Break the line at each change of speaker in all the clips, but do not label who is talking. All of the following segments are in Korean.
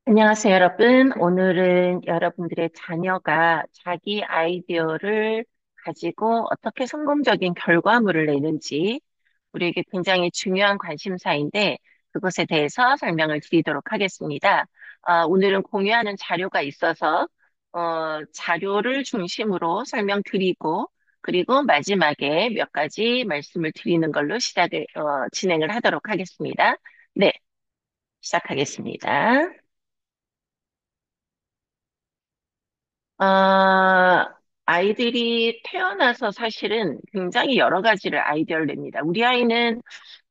안녕하세요, 여러분. 오늘은 여러분들의 자녀가 자기 아이디어를 가지고 어떻게 성공적인 결과물을 내는지 우리에게 굉장히 중요한 관심사인데 그것에 대해서 설명을 드리도록 하겠습니다. 오늘은 공유하는 자료가 있어서 자료를 중심으로 설명드리고 그리고 마지막에 몇 가지 말씀을 드리는 걸로 진행을 하도록 하겠습니다. 네, 시작하겠습니다. 아이들이 태어나서 사실은 굉장히 여러 가지를 아이디어를 냅니다. 우리 아이는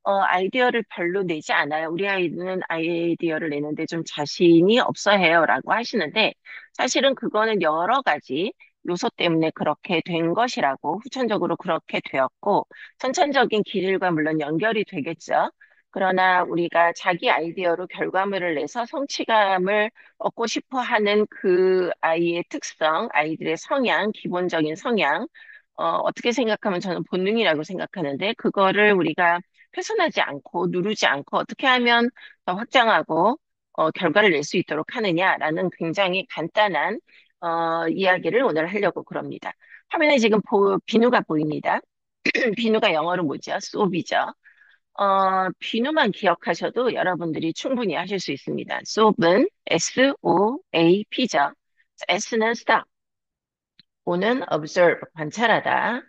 아이디어를 별로 내지 않아요. 우리 아이는 아이디어를 내는데 좀 자신이 없어 해요라고 하시는데 사실은 그거는 여러 가지 요소 때문에 그렇게 된 것이라고 후천적으로 그렇게 되었고 선천적인 기질과 물론 연결이 되겠죠. 그러나 우리가 자기 아이디어로 결과물을 내서 성취감을 얻고 싶어 하는 그 아이의 특성, 아이들의 성향, 기본적인 성향, 어떻게 생각하면 저는 본능이라고 생각하는데 그거를 우리가 훼손하지 않고 누르지 않고 어떻게 하면 더 확장하고 결과를 낼 수 있도록 하느냐라는 굉장히 간단한 이야기를 오늘 하려고 그럽니다. 화면에 지금 비누가 보입니다. 비누가 영어로 뭐죠? 소비죠. 비누만 기억하셔도 여러분들이 충분히 하실 수 있습니다. 소브는 SOAP죠. S는 stop, O는 observe, 관찰하다,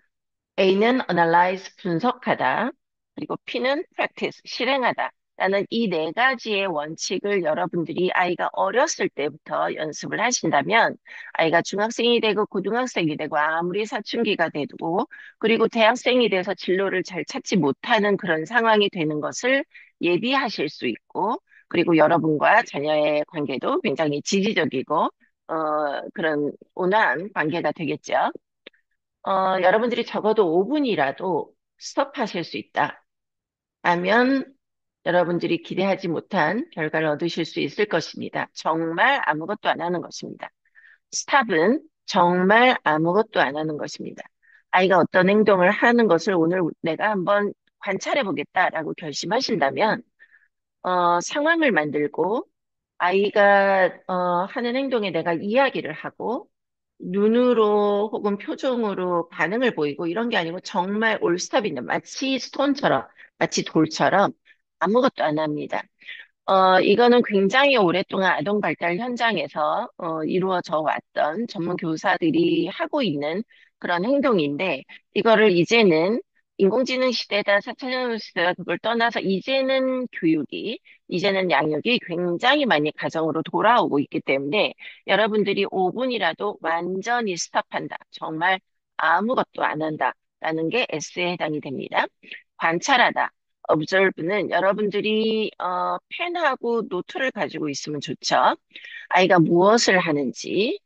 A는 analyze, 분석하다, 그리고 P는 practice, 실행하다. 라는 이 네 가지의 원칙을 여러분들이 아이가 어렸을 때부터 연습을 하신다면 아이가 중학생이 되고 고등학생이 되고 아무리 사춘기가 돼도 그리고 대학생이 돼서 진로를 잘 찾지 못하는 그런 상황이 되는 것을 예비하실 수 있고 그리고 여러분과 자녀의 관계도 굉장히 지지적이고 그런 온화한 관계가 되겠죠. 여러분들이 적어도 5분이라도 스톱하실 수 있다 하면 여러분들이 기대하지 못한 결과를 얻으실 수 있을 것입니다. 정말 아무것도 안 하는 것입니다. 스탑은 정말 아무것도 안 하는 것입니다. 아이가 어떤 행동을 하는 것을 오늘 내가 한번 관찰해 보겠다라고 결심하신다면, 상황을 만들고 아이가 하는 행동에 내가 이야기를 하고 눈으로 혹은 표정으로 반응을 보이고 이런 게 아니고 정말 올스톱 있는 마치 스톤처럼 마치 돌처럼 아무것도 안 합니다. 이거는 굉장히 오랫동안 아동 발달 현장에서 이루어져 왔던 전문 교사들이 하고 있는 그런 행동인데, 이거를 이제는 인공지능 시대다, 4차원 시대다, 그걸 떠나서 이제는 양육이 굉장히 많이 가정으로 돌아오고 있기 때문에 여러분들이 5분이라도 완전히 스탑한다. 정말 아무것도 안 한다. 라는 게 S에 해당이 됩니다. 관찰하다. observe는 여러분들이 펜하고 노트를 가지고 있으면 좋죠. 아이가 무엇을 하는지,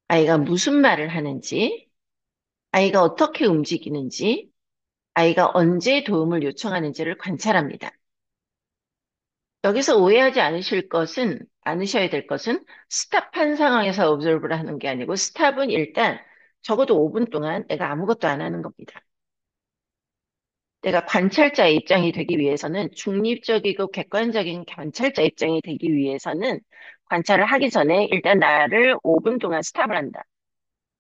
아이가 무슨 말을 하는지, 아이가 어떻게 움직이는지, 아이가 언제 도움을 요청하는지를 관찰합니다. 여기서 오해하지 않으셔야 될 것은 스탑한 상황에서 observe를 하는 게 아니고 스탑은 일단 적어도 5분 동안 내가 아무것도 안 하는 겁니다. 내가 관찰자의 입장이 되기 위해서는 중립적이고 객관적인 관찰자 입장이 되기 위해서는 관찰을 하기 전에 일단 나를 5분 동안 스탑을 한다.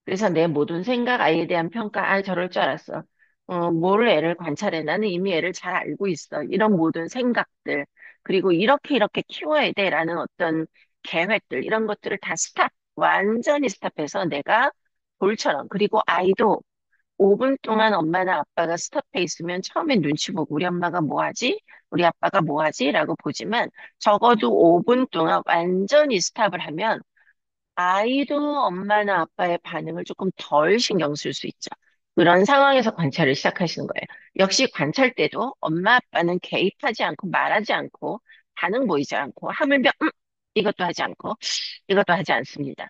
그래서 내 모든 생각, 아이에 대한 평가, 저럴 줄 알았어. 뭐를 애를 관찰해. 나는 이미 애를 잘 알고 있어. 이런 모든 생각들. 그리고 이렇게 키워야 돼. 라는 어떤 계획들, 이런 것들을 다 스탑, 완전히 스탑해서 내가 볼처럼. 그리고 아이도 5분 동안 엄마나 아빠가 스톱해 있으면 처음엔 눈치 보고 우리 엄마가 뭐 하지? 우리 아빠가 뭐 하지? 라고 보지만 적어도 5분 동안 완전히 스탑을 하면 아이도 엄마나 아빠의 반응을 조금 덜 신경 쓸 수 있죠. 그런 상황에서 관찰을 시작하시는 거예요. 역시 관찰 때도 엄마 아빠는 개입하지 않고 말하지 않고 반응 보이지 않고 하물며 이것도 하지 않고 이것도 하지 않습니다.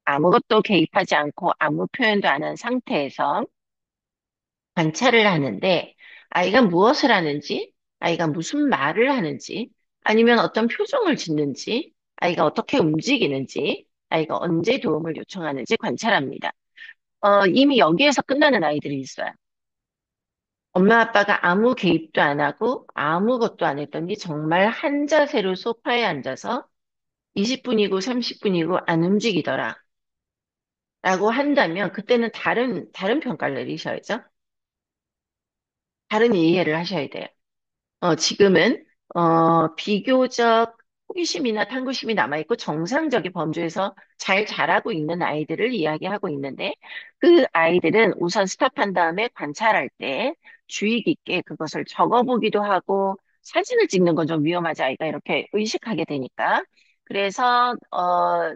아무것도 개입하지 않고 아무 표현도 안 한 상태에서 관찰을 하는데 아이가 무엇을 하는지, 아이가 무슨 말을 하는지, 아니면 어떤 표정을 짓는지, 아이가 어떻게 움직이는지, 아이가 언제 도움을 요청하는지 관찰합니다. 이미 여기에서 끝나는 아이들이 있어요. 엄마 아빠가 아무 개입도 안 하고 아무것도 안 했더니 정말 한 자세로 소파에 앉아서 20분이고 30분이고 안 움직이더라. 라고 한다면 그때는 다른 평가를 내리셔야죠. 다른 이해를 하셔야 돼요. 지금은, 비교적 호기심이나 탐구심이 남아있고 정상적인 범주에서 잘 자라고 있는 아이들을 이야기하고 있는데, 그 아이들은 우선 스탑한 다음에 관찰할 때 주의 깊게 그것을 적어보기도 하고, 사진을 찍는 건 좀 위험하지, 아이가 이렇게 의식하게 되니까. 그래서,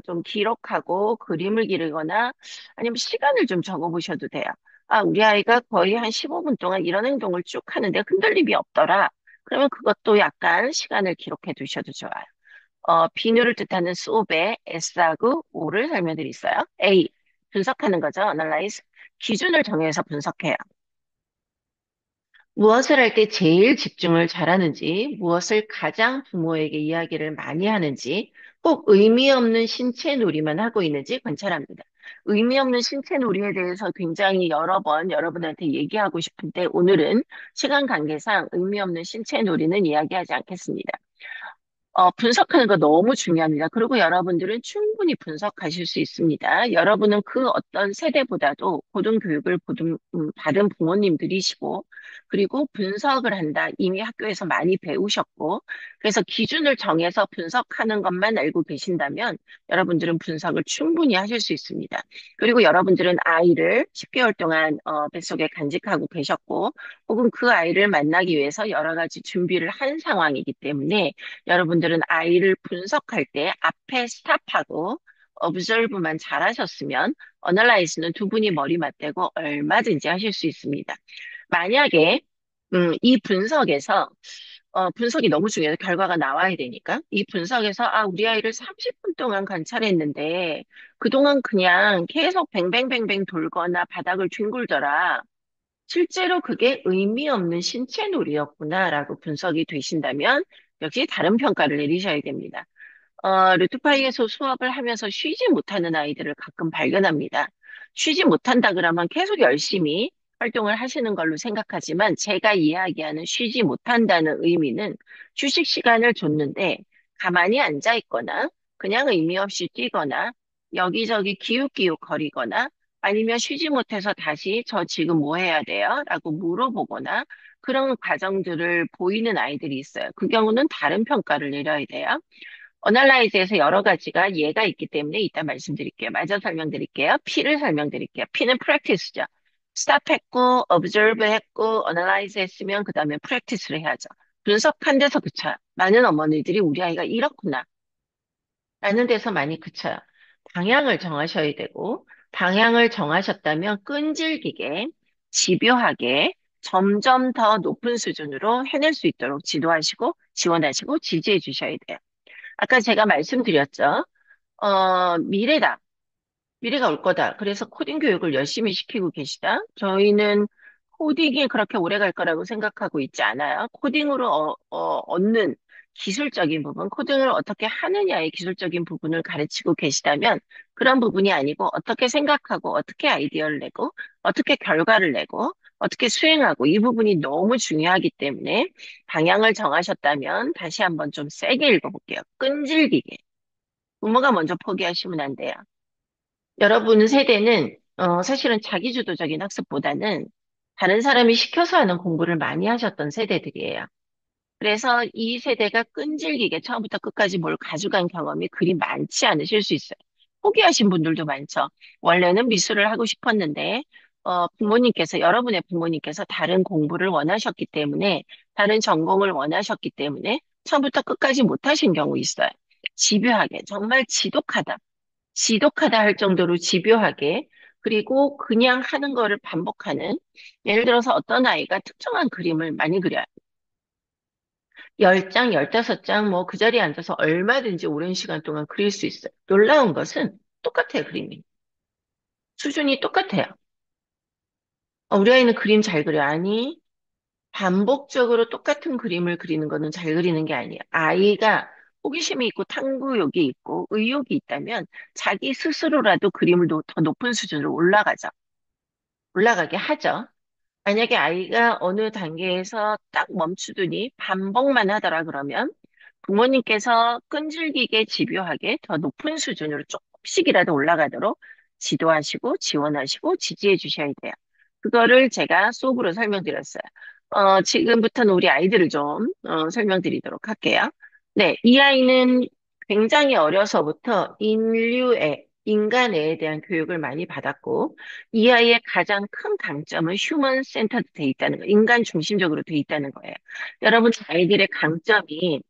좀 기록하고 그림을 기르거나 아니면 시간을 좀 적어보셔도 돼요. 아, 우리 아이가 거의 한 15분 동안 이런 행동을 쭉 하는데 흔들림이 없더라. 그러면 그것도 약간 시간을 기록해 두셔도 좋아요. 비누를 뜻하는 수업에 S하고 O를 설명드렸어요. A, 분석하는 거죠. Analyze. 기준을 정해서 분석해요. 무엇을 할 때 제일 집중을 잘하는지, 무엇을 가장 부모에게 이야기를 많이 하는지, 꼭 의미 없는 신체 놀이만 하고 있는지 관찰합니다. 의미 없는 신체 놀이에 대해서 굉장히 여러 번 여러분한테 얘기하고 싶은데 오늘은 시간 관계상 의미 없는 신체 놀이는 이야기하지 않겠습니다. 분석하는 거 너무 중요합니다. 그리고 여러분들은 충분히 분석하실 수 있습니다. 여러분은 그 어떤 세대보다도 고등교육을 받은 부모님들이시고, 그리고 분석을 한다. 이미 학교에서 많이 배우셨고, 그래서 기준을 정해서 분석하는 것만 알고 계신다면, 여러분들은 분석을 충분히 하실 수 있습니다. 그리고 여러분들은 아이를 10개월 동안 뱃속에 간직하고 계셨고, 혹은 그 아이를 만나기 위해서 여러 가지 준비를 한 상황이기 때문에, 여러분들은 아이를 분석할 때 앞에 스탑하고 observe만 잘하셨으면 어널라이즈는 두 분이 머리 맞대고 얼마든지 하실 수 있습니다. 만약에 이 분석에서 분석이 너무 중요해요. 결과가 나와야 되니까. 이 분석에서 우리 아이를 30분 동안 관찰했는데 그동안 그냥 계속 뱅뱅뱅뱅 돌거나 바닥을 뒹굴더라. 실제로 그게 의미 없는 신체 놀이였구나라고 분석이 되신다면 역시 다른 평가를 내리셔야 됩니다. 루트파이에서 수업을 하면서 쉬지 못하는 아이들을 가끔 발견합니다. 쉬지 못한다 그러면 계속 열심히 활동을 하시는 걸로 생각하지만 제가 이야기하는 쉬지 못한다는 의미는 휴식 시간을 줬는데 가만히 앉아 있거나 그냥 의미 없이 뛰거나 여기저기 기웃기웃 거리거나 아니면 쉬지 못해서 다시 저 지금 뭐 해야 돼요? 라고 물어보거나 그런 과정들을 보이는 아이들이 있어요. 그 경우는 다른 평가를 내려야 돼요. 어널라이즈에서 여러 가지가 예가 있기 때문에 이따 말씀드릴게요. 마저 설명드릴게요. P를 설명드릴게요. P는 practice죠. 스탑 했고, observe 했고, analyze 했으면 그 다음에 practice를 해야죠. 분석한 데서 그쳐요. 많은 어머니들이 우리 아이가 이렇구나. 라는 데서 많이 그쳐요. 방향을 정하셔야 되고, 방향을 정하셨다면 끈질기게, 집요하게, 점점 더 높은 수준으로 해낼 수 있도록 지도하시고, 지원하시고, 지지해 주셔야 돼요. 아까 제가 말씀드렸죠. 미래다. 미래가 올 거다. 그래서 코딩 교육을 열심히 시키고 계시다. 저희는 코딩이 그렇게 오래 갈 거라고 생각하고 있지 않아요. 코딩으로 얻는 기술적인 부분, 코딩을 어떻게 하느냐의 기술적인 부분을 가르치고 계시다면 그런 부분이 아니고 어떻게 생각하고 어떻게 아이디어를 내고 어떻게 결과를 내고 어떻게 수행하고 이 부분이 너무 중요하기 때문에 방향을 정하셨다면 다시 한번 좀 세게 읽어볼게요. 끈질기게. 부모가 먼저 포기하시면 안 돼요. 여러분 세대는 사실은 자기주도적인 학습보다는 다른 사람이 시켜서 하는 공부를 많이 하셨던 세대들이에요. 그래서 이 세대가 끈질기게 처음부터 끝까지 뭘 가져간 경험이 그리 많지 않으실 수 있어요. 포기하신 분들도 많죠. 원래는 미술을 하고 싶었는데 부모님께서 여러분의 부모님께서 다른 공부를 원하셨기 때문에 다른 전공을 원하셨기 때문에 처음부터 끝까지 못하신 경우 있어요. 집요하게 정말 지독하다 할 정도로 집요하게, 그리고 그냥 하는 거를 반복하는, 예를 들어서 어떤 아이가 특정한 그림을 많이 그려요. 10장, 15장, 뭐 그 자리에 앉아서 얼마든지 오랜 시간 동안 그릴 수 있어요. 놀라운 것은 똑같아요, 그림이. 수준이 똑같아요. 우리 아이는 그림 잘 그려. 아니, 반복적으로 똑같은 그림을 그리는 거는 잘 그리는 게 아니에요. 아이가 호기심이 있고 탐구욕이 있고 의욕이 있다면 자기 스스로라도 그림을 더 높은 수준으로 올라가게 하죠. 만약에 아이가 어느 단계에서 딱 멈추더니 반복만 하더라 그러면 부모님께서 끈질기게 집요하게 더 높은 수준으로 조금씩이라도 올라가도록 지도하시고 지원하시고 지지해 주셔야 돼요. 그거를 제가 수업으로 설명드렸어요. 지금부터는 우리 아이들을 좀 설명드리도록 할게요. 네, 이 아이는 굉장히 어려서부터 인간에 대한 교육을 많이 받았고, 이 아이의 가장 큰 강점은 휴먼 센터드 돼 있다는 거, 인간 중심적으로 돼 있다는 거예요. 여러분, 아이들의 강점이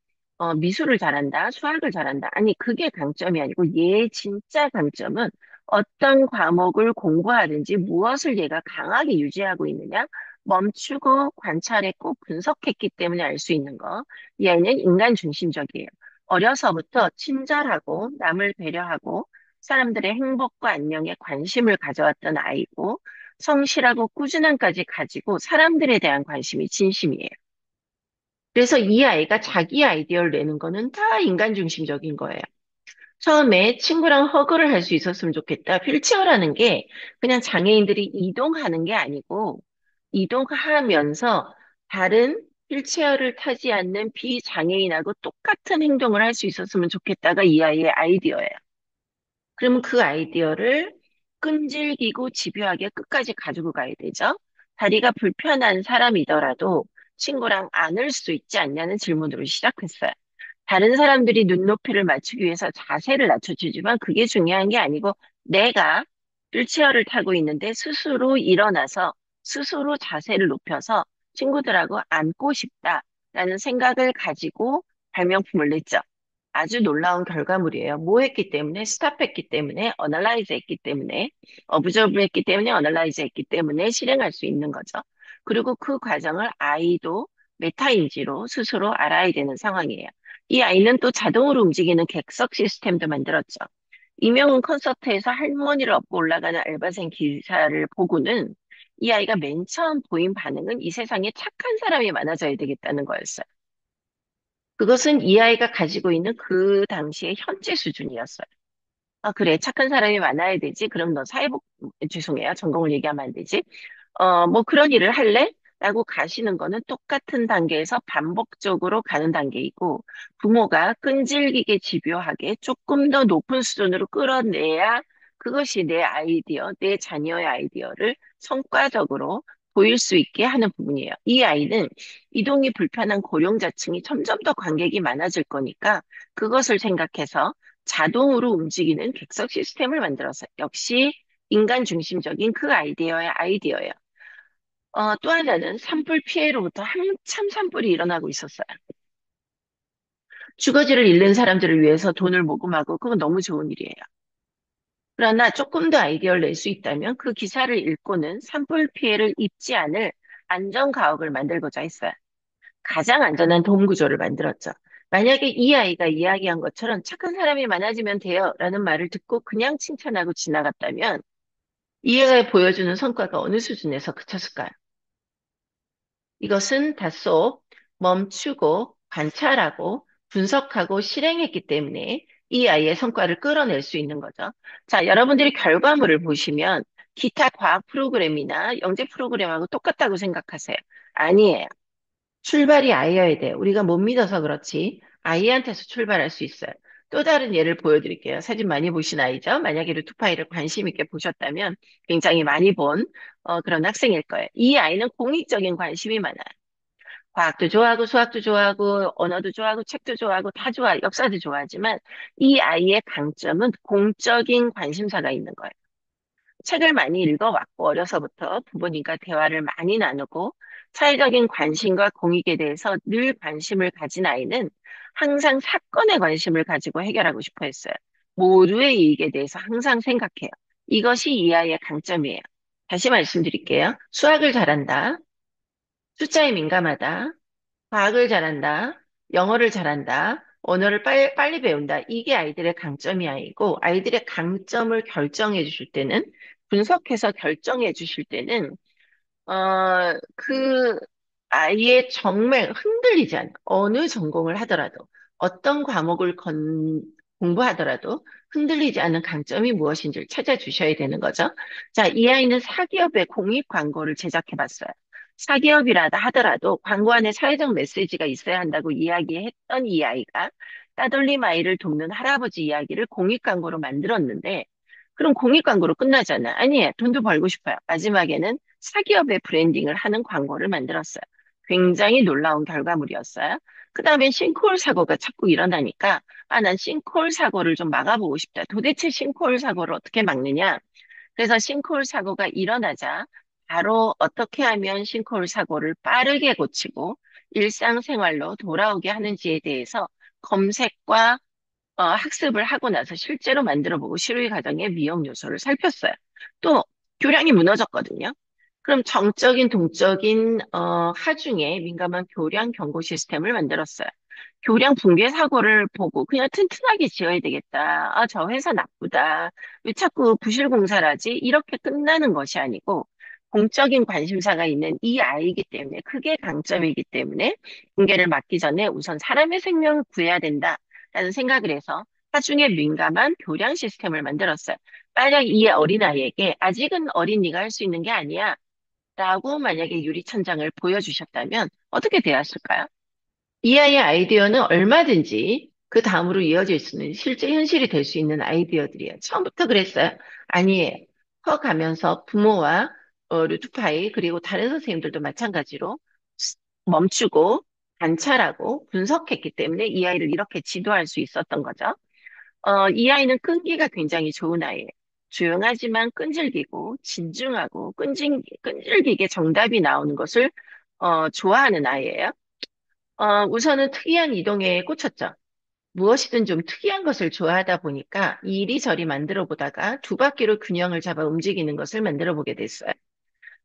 미술을 잘한다, 수학을 잘한다. 아니, 그게 강점이 아니고, 얘의 진짜 강점은 어떤 과목을 공부하든지 무엇을 얘가 강하게 유지하고 있느냐, 멈추고 관찰했고 분석했기 때문에 알 수 있는 거. 이 아이는 인간 중심적이에요. 어려서부터 친절하고 남을 배려하고 사람들의 행복과 안녕에 관심을 가져왔던 아이고, 성실하고 꾸준함까지 가지고 사람들에 대한 관심이 진심이에요. 그래서 이 아이가 자기 아이디어를 내는 거는 다 인간 중심적인 거예요. 처음에 친구랑 허그를 할 수 있었으면 좋겠다. 휠체어라는 게 그냥 장애인들이 이동하는 게 아니고 이동하면서 다른 휠체어를 타지 않는 비장애인하고 똑같은 행동을 할 수 있었으면 좋겠다가 이 아이의 아이디어예요. 그러면 그 아이디어를 끈질기고 집요하게 끝까지 가지고 가야 되죠. 다리가 불편한 사람이더라도 친구랑 안을 수 있지 않냐는 질문으로 시작했어요. 다른 사람들이 눈높이를 맞추기 위해서 자세를 낮춰주지만 그게 중요한 게 아니고 내가 휠체어를 타고 있는데 스스로 일어나서 스스로 자세를 높여서 친구들하고 앉고 싶다라는 생각을 가지고 발명품을 냈죠. 아주 놀라운 결과물이에요. 뭐 했기 때문에? 스탑했기 때문에, 어널라이즈 했기 때문에, 어브저브 했기 때문에, 어널라이즈 했기 때문에 실행할 수 있는 거죠. 그리고 그 과정을 아이도 메타인지로 스스로 알아야 되는 상황이에요. 이 아이는 또 자동으로 움직이는 객석 시스템도 만들었죠. 임영웅 콘서트에서 할머니를 업고 올라가는 알바생 기사를 보고는 이 아이가 맨 처음 보인 반응은 이 세상에 착한 사람이 많아져야 되겠다는 거였어요. 그것은 이 아이가 가지고 있는 그 당시의 현재 수준이었어요. 아, 그래. 착한 사람이 많아야 되지. 그럼 너 죄송해요. 전공을 얘기하면 안 되지. 뭐 그런 일을 할래? 라고 가시는 거는 똑같은 단계에서 반복적으로 가는 단계이고, 부모가 끈질기게 집요하게 조금 더 높은 수준으로 끌어내야 그것이 내 아이디어, 내 자녀의 아이디어를 성과적으로 보일 수 있게 하는 부분이에요. 이 아이는 이동이 불편한 고령자층이 점점 더 관객이 많아질 거니까 그것을 생각해서 자동으로 움직이는 객석 시스템을 만들었어요. 역시 인간 중심적인 그 아이디어의 아이디어예요. 또 하나는 산불 피해로부터 한참 산불이 일어나고 있었어요. 주거지를 잃는 사람들을 위해서 돈을 모금하고 그건 너무 좋은 일이에요. 그러나 조금 더 아이디어를 낼 수 있다면 그 기사를 읽고는 산불 피해를 입지 않을 안전 가옥을 만들고자 했어요. 가장 안전한 도움 구조를 만들었죠. 만약에 이 아이가 이야기한 것처럼 착한 사람이 많아지면 돼요 라는 말을 듣고 그냥 칭찬하고 지나갔다면 이 아이가 보여주는 성과가 어느 수준에서 그쳤을까요? 이것은 다소 멈추고 관찰하고 분석하고 실행했기 때문에 이 아이의 성과를 끌어낼 수 있는 거죠. 자, 여러분들이 결과물을 보시면 기타 과학 프로그램이나 영재 프로그램하고 똑같다고 생각하세요. 아니에요. 출발이 아이여야 돼요. 우리가 못 믿어서 그렇지 아이한테서 출발할 수 있어요. 또 다른 예를 보여드릴게요. 사진 많이 보신 아이죠? 만약에 루트파이를 관심 있게 보셨다면 굉장히 많이 본 그런 학생일 거예요. 이 아이는 공익적인 관심이 많아요. 과학도 좋아하고 수학도 좋아하고 언어도 좋아하고 책도 좋아하고 다 좋아, 역사도 좋아하지만 이 아이의 강점은 공적인 관심사가 있는 거예요. 책을 많이 읽어왔고 어려서부터 부모님과 대화를 많이 나누고 사회적인 관심과 공익에 대해서 늘 관심을 가진 아이는 항상 사건에 관심을 가지고 해결하고 싶어 했어요. 모두의 이익에 대해서 항상 생각해요. 이것이 이 아이의 강점이에요. 다시 말씀드릴게요. 수학을 잘한다. 숫자에 민감하다. 과학을 잘한다. 영어를 잘한다. 언어를 빨리 배운다. 이게 아이들의 강점이 아니고 아이들의 강점을 결정해 주실 때는 분석해서 결정해 주실 때는 그 아이의 정말 흔들리지 않는 어느 전공을 하더라도 어떤 공부하더라도 흔들리지 않는 강점이 무엇인지를 찾아주셔야 되는 거죠. 자, 이 아이는 사기업의 공익 광고를 제작해 봤어요. 사기업이라 하더라도 광고 안에 사회적 메시지가 있어야 한다고 이야기했던 이 아이가 따돌림 아이를 돕는 할아버지 이야기를 공익 광고로 만들었는데, 그럼 공익 광고로 끝나잖아. 아니에요. 돈도 벌고 싶어요. 마지막에는 사기업의 브랜딩을 하는 광고를 만들었어요. 굉장히 놀라운 결과물이었어요. 그 다음엔 싱크홀 사고가 자꾸 일어나니까, 아, 난 싱크홀 사고를 좀 막아보고 싶다. 도대체 싱크홀 사고를 어떻게 막느냐? 그래서 싱크홀 사고가 일어나자 바로 어떻게 하면 싱크홀 사고를 빠르게 고치고 일상생활로 돌아오게 하는지에 대해서 검색과 학습을 하고 나서 실제로 만들어보고 실효 과정의 위험 요소를 살폈어요. 또 교량이 무너졌거든요. 그럼 정적인, 동적인 하중에 민감한 교량 경고 시스템을 만들었어요. 교량 붕괴 사고를 보고 그냥 튼튼하게 지어야 되겠다. 아, 저 회사 나쁘다. 왜 자꾸 부실 공사를 하지? 이렇게 끝나는 것이 아니고 공적인 관심사가 있는 이 아이이기 때문에 그게 강점이기 때문에 붕괴를 막기 전에 우선 사람의 생명을 구해야 된다라는 생각을 해서 하중에 민감한 교량 시스템을 만들었어요. 만약 이 어린아이에게 아직은 어린이가 할 수 있는 게 아니야 라고 만약에 유리천장을 보여주셨다면 어떻게 대했을까요? 이 아이의 아이디어는 얼마든지 그 다음으로 이어질 수는 실제 현실이 될 수 있는 아이디어들이에요. 처음부터 그랬어요. 아니에요. 커가면서 부모와 루트파이 그리고 다른 선생님들도 마찬가지로 멈추고 관찰하고 분석했기 때문에 이 아이를 이렇게 지도할 수 있었던 거죠. 이 아이는 끈기가 굉장히 좋은 아이예요. 조용하지만 끈질기고 진중하고 끈질기게 정답이 나오는 것을 좋아하는 아이예요. 우선은 특이한 이동에 꽂혔죠. 무엇이든 좀 특이한 것을 좋아하다 보니까 이리저리 만들어 보다가 두 바퀴로 균형을 잡아 움직이는 것을 만들어 보게 됐어요.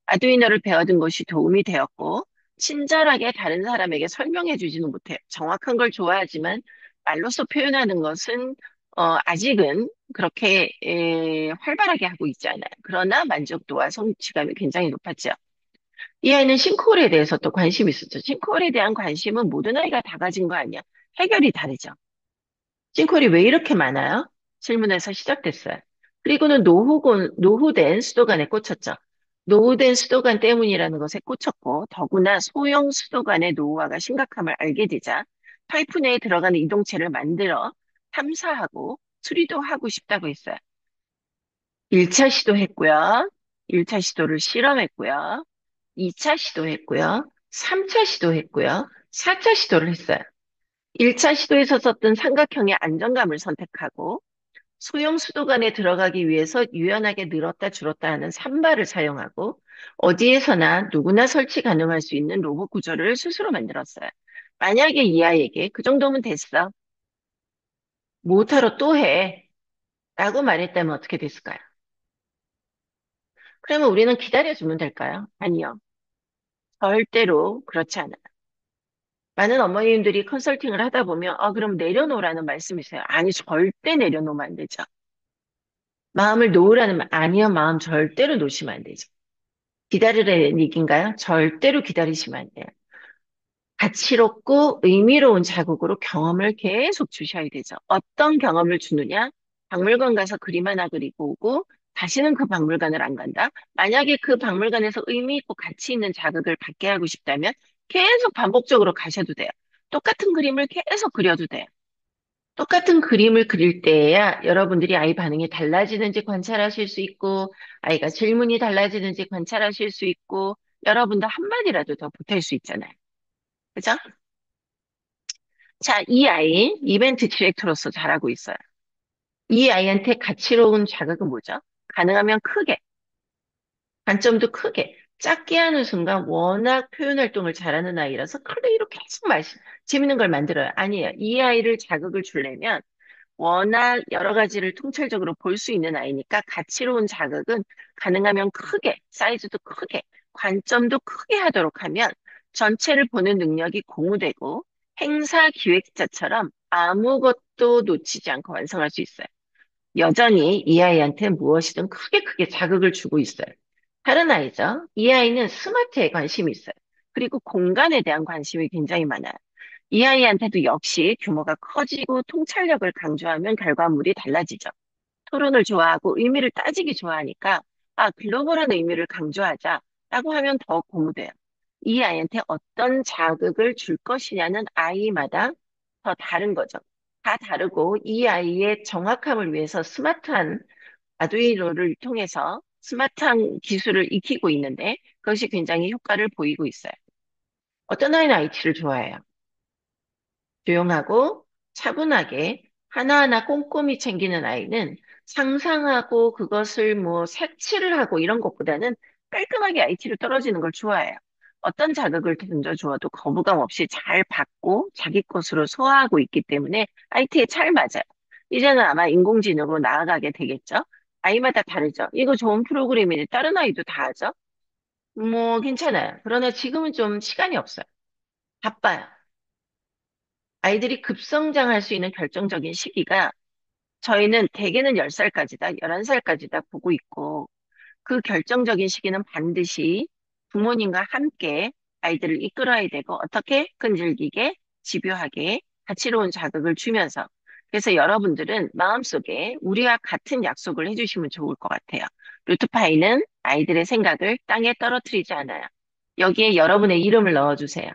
아두이노를 배워둔 것이 도움이 되었고, 친절하게 다른 사람에게 설명해 주지는 못해요. 정확한 걸 좋아하지만 말로써 표현하는 것은 아직은 그렇게 활발하게 하고 있지 않아요. 그러나 만족도와 성취감이 굉장히 높았죠. 이 아이는 싱크홀에 대해서 또 관심이 있었죠. 싱크홀에 대한 관심은 모든 아이가 다 가진 거 아니야. 해결이 다르죠. 싱크홀이 왜 이렇게 많아요? 질문에서 시작됐어요. 그리고는 노후된 수도관에 꽂혔죠. 노후된 수도관 때문이라는 것에 꽂혔고, 더구나 소형 수도관의 노후화가 심각함을 알게 되자 파이프 내에 들어가는 이동체를 만들어 탐사하고 수리도 하고 싶다고 했어요. 1차 시도했고요. 1차 시도를 실험했고요. 2차 시도했고요. 3차 시도했고요. 4차 시도를 했어요. 1차 시도에서 썼던 삼각형의 안정감을 선택하고 소형 수도관에 들어가기 위해서 유연하게 늘었다 줄었다 하는 산발을 사용하고 어디에서나 누구나 설치 가능할 수 있는 로봇 구조를 스스로 만들었어요. 만약에 이 아이에게 그 정도면 됐어. 못하러 또 해. 라고 말했다면 어떻게 됐을까요? 그러면 우리는 기다려주면 될까요? 아니요. 절대로 그렇지 않아요. 많은 어머님들이 컨설팅을 하다 보면, 그럼 내려놓으라는 말씀이세요. 아니, 절대 내려놓으면 안 되죠. 마음을 놓으라는 말, 아니요, 마음 절대로 놓으시면 안 되죠. 기다리라는 얘기인가요? 절대로 기다리시면 안 돼요. 가치롭고 의미로운 자극으로 경험을 계속 주셔야 되죠. 어떤 경험을 주느냐? 박물관 가서 그림 하나 그리고 오고, 다시는 그 박물관을 안 간다? 만약에 그 박물관에서 의미 있고 가치 있는 자극을 받게 하고 싶다면 계속 반복적으로 가셔도 돼요. 똑같은 그림을 계속 그려도 돼요. 똑같은 그림을 그릴 때에야 여러분들이 아이 반응이 달라지는지 관찰하실 수 있고, 아이가 질문이 달라지는지 관찰하실 수 있고, 여러분도 한마디라도 더 보탤 수 있잖아요. 그죠? 자, 이 아이, 이벤트 디렉터로서 잘하고 있어요. 이 아이한테 가치로운 자극은 뭐죠? 가능하면 크게, 관점도 크게, 작게 하는 순간 워낙 표현 활동을 잘하는 아이라서 클레이로 계속 재밌는 걸 만들어요. 아니에요. 이 아이를 자극을 주려면 워낙 여러 가지를 통찰적으로 볼 수 있는 아이니까 가치로운 자극은 가능하면 크게, 사이즈도 크게, 관점도 크게 하도록 하면 전체를 보는 능력이 공유되고 행사 기획자처럼 아무것도 놓치지 않고 완성할 수 있어요. 여전히 이 아이한테 무엇이든 크게 크게 자극을 주고 있어요. 다른 아이죠. 이 아이는 스마트에 관심이 있어요. 그리고 공간에 대한 관심이 굉장히 많아요. 이 아이한테도 역시 규모가 커지고 통찰력을 강조하면 결과물이 달라지죠. 토론을 좋아하고 의미를 따지기 좋아하니까, 글로벌한 의미를 강조하자라고 하면 더 고무돼요. 이 아이한테 어떤 자극을 줄 것이냐는 아이마다 더 다른 거죠. 다 다르고 이 아이의 정확함을 위해서 스마트한 아두이노를 통해서 스마트한 기술을 익히고 있는데 그것이 굉장히 효과를 보이고 있어요. 어떤 아이는 IT를 좋아해요. 조용하고 차분하게 하나하나 꼼꼼히 챙기는 아이는 상상하고 그것을 뭐 색칠을 하고 이런 것보다는 깔끔하게 IT로 떨어지는 걸 좋아해요. 어떤 자극을 던져주어도 거부감 없이 잘 받고 자기 것으로 소화하고 있기 때문에 IT에 잘 맞아요. 이제는 아마 인공지능으로 나아가게 되겠죠? 아이마다 다르죠. 이거 좋은 프로그램인데 다른 아이도 다 하죠? 뭐 괜찮아요. 그러나 지금은 좀 시간이 없어요. 바빠요. 아이들이 급성장할 수 있는 결정적인 시기가 저희는 대개는 10살까지다, 11살까지다 보고 있고 그 결정적인 시기는 반드시 부모님과 함께 아이들을 이끌어야 되고 어떻게 끈질기게 집요하게 가치로운 자극을 주면서 그래서 여러분들은 마음속에 우리와 같은 약속을 해주시면 좋을 것 같아요. 루트파이는 아이들의 생각을 땅에 떨어뜨리지 않아요. 여기에 여러분의 이름을 넣어주세요.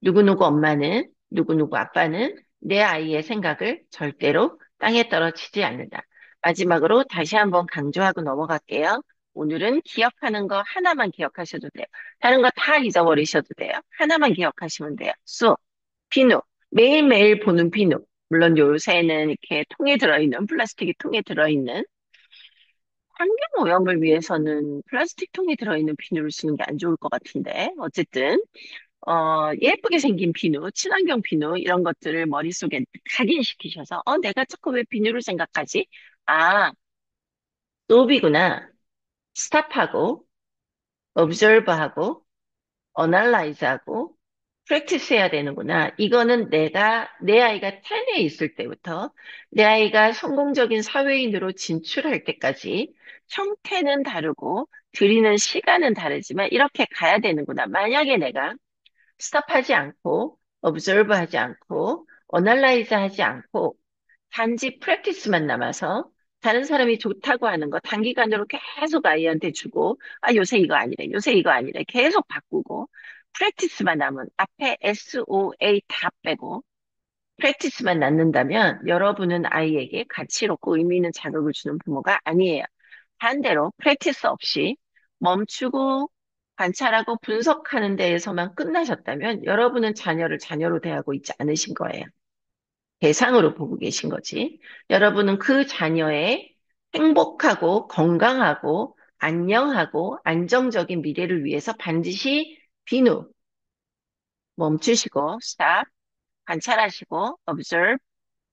누구누구 엄마는, 누구누구 아빠는 내 아이의 생각을 절대로 땅에 떨어지지 않는다. 마지막으로 다시 한번 강조하고 넘어갈게요. 오늘은 기억하는 거 하나만 기억하셔도 돼요. 다른 거 다 잊어버리셔도 돼요. 하나만 기억하시면 돼요. 수, 비누. 매일매일 보는 비누. 물론 요새는 이렇게 통에 들어있는, 플라스틱이 통에 들어있는 환경 오염을 위해서는 플라스틱 통에 들어있는 비누를 쓰는 게 안 좋을 것 같은데. 어쨌든 예쁘게 생긴 비누, 친환경 비누, 이런 것들을 머릿속에 각인시키셔서, 내가 자꾸 왜 비누를 생각하지? 아, 노비구나. 스탑하고, observe하고, analyze하고, practice 해야 되는구나. 이거는 내 아이가 10에 있을 때부터, 내 아이가 성공적인 사회인으로 진출할 때까지, 형태는 다르고, 들이는 시간은 다르지만, 이렇게 가야 되는구나. 만약에 내가 스탑하지 않고, observe 하지 않고, analyze 하지 않고, 단지 프랙티스만 남아서 다른 사람이 좋다고 하는 거 단기간으로 계속 아이한테 주고, 요새 이거 아니래, 요새 이거 아니래, 계속 바꾸고, 프랙티스만 남은 앞에 SOA 다 빼고, 프랙티스만 낳는다면 여러분은 아이에게 가치롭고 의미 있는 자극을 주는 부모가 아니에요. 반대로 프랙티스 없이 멈추고 관찰하고 분석하는 데에서만 끝나셨다면 여러분은 자녀를 자녀로 대하고 있지 않으신 거예요. 대상으로 보고 계신 거지. 여러분은 그 자녀의 행복하고 건강하고 안녕하고 안정적인 미래를 위해서 반드시 비누, 멈추시고, stop, 관찰하시고, observe,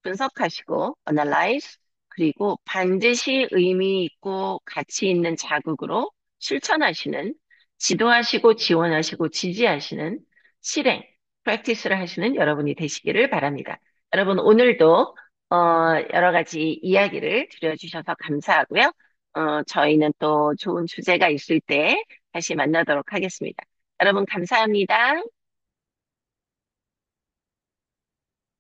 분석하시고, analyze, 그리고 반드시 의미 있고 가치 있는 자극으로 실천하시는, 지도하시고 지원하시고 지지하시는 실행, practice를 하시는 여러분이 되시기를 바랍니다. 여러분, 오늘도 여러 가지 이야기를 들려주셔서 감사하고요. 저희는 또 좋은 주제가 있을 때 다시 만나도록 하겠습니다. 여러분, 감사합니다.